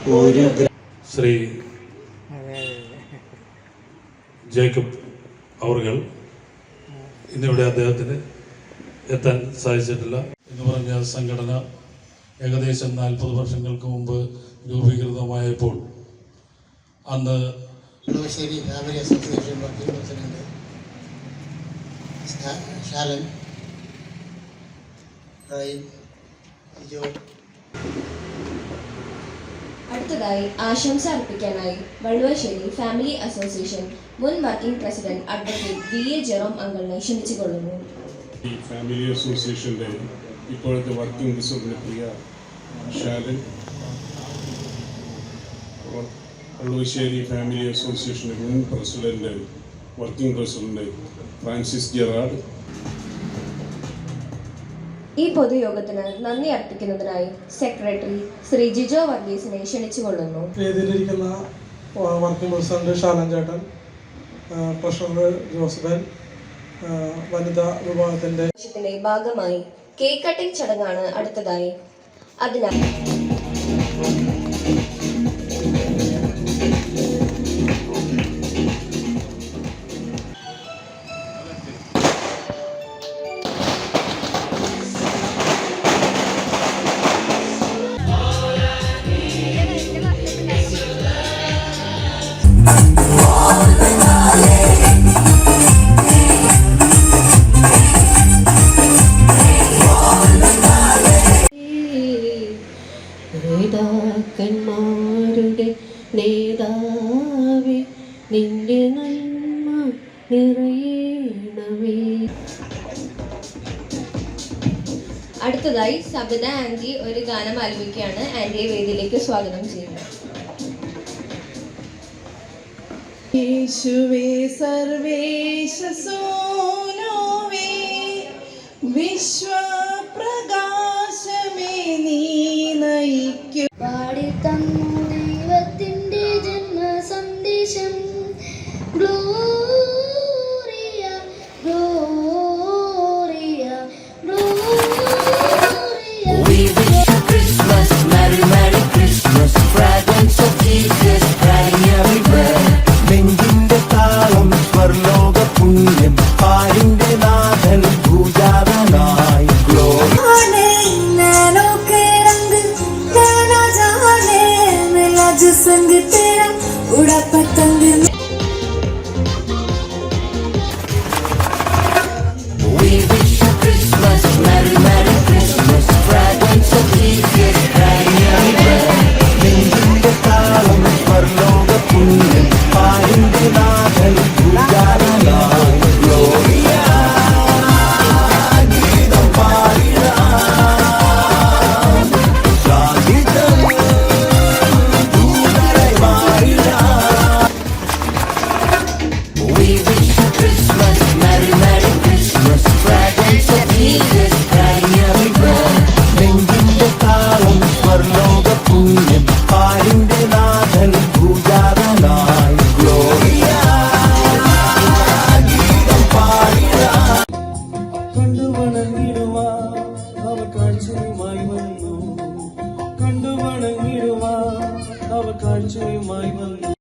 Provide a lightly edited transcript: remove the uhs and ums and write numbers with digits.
Shri Jacob അവർകൾ ഇന്നിവിടെ അദ്ദേഹത്തിന് എത്താൻ സാധിച്ചിട്ടില്ല എന്ന് പറഞ്ഞ സംഘടന ഏകദേശം 40 വർഷങ്ങൾക്ക് മുമ്പ് രൂപീകൃതമായപ്പോൾ അന്ന് Valluvassery family association working president Shalan Lijo. അടുത്തതായി ആശംസ അർപ്പിക്കാനായി വള്ളുവശ്ശേരി ഫാമിലി അസോസിയേഷൻ മുൻ working president advocate V A. Jerome അങ്കിളിനെ ക്ഷണിച്ചുകൊള്ളുന്നു. ഈ ഫാമിലി അസോസിയേഷൻ്റെ ഇപ്പോഴത്തെ വർക്കിംഗ് പ്രസിഡന്റ് പ്രിയ ശാലൻ, വള്ളുവശ്ശേരി ഫാമിലി അസോസിയേഷൻ്റെ മുൻ president working president Francis Gerard. ഈ പൊതുയോഗത്തിന് നന്ദി അർപ്പിക്കുന്നതിനായി സെക്രട്ടറി ശ്രീ ജിജോ വർഗീസിനെ ക്ഷണിച്ചുകൊള്ളുന്നു. വേദിയിലിരിക്കുന്ന വർക്കിംഗ് പ്രസിഡന്റ് ശാലൻ ചേട്ടൻ, ട്രഷറർ ജോസഫൻ, വനിതാ വിഭാഗത്തിന്റെ ഭാഗമായി കേക്ക് കട്ടിംഗ് ചടങ്ങാണ് അടുത്തതായി. അതിനാൽ നേതാക്കന്മാരുടെ നേതാവേ, നിന്റെ നന്മ നിറയണമേ. അടുത്തതായി സബിത ആന്റി ഒരു ഗാനം ആലപിക്കുകയാണ്. ആന്റിയെ വേദിയിലേക്ക് സ്വാഗതം ചെയ്യുന്നു. യേശുവേ സർവേശ സോനോവേ, വിശ്വപ്രകാശമേ നീ നയിക്കൂ. പാടി തന്നു ദൈവത്തിൻ്റെ ജന്മ സന്ദേശം. Gloria Gloria Gloria. We wish you Christmas, Merry Merry Christmas, fragrance of Jesus spreading everywhere. നെഞ്ചിന്റെ താളം സ്വർലോക പുണ്യം, പാരിന്റെ നാഥൻ പൂജാതനായി. ഗ്ലോറി संग तेरा उड़ा पतंग. We wish you Christmas, Merry Merry Christmas, fragrance of Jesus spreading everywhere. നെഞ്ചിന്റെ താളം സ്വർലോക പുണ്യം, പാരിന്റെ നാഥൻ പൂജാതനായി. ഗ്ലോറിയ ഗീതം പാടിടാം, സാധിതം We wish you Christmas, Merry Merry Christmas, fragrance of Jesus spreading everywhere. നെഞ്ചിന്റെ താളം സ്വർലോക പുണ്യം, പാരിന്റെ നാഥൻ പൂജാതനായി. ഗ്ലോറിയ ഗീതം പാടിടാം. കണ്ടുവണങ്ങിടുവാ അവ കാഴ്ചയുമായി വന്നു, കണ്ടുവണങ്ങിടുവാ അവ കാഴ്ചയുമായി വന്നു.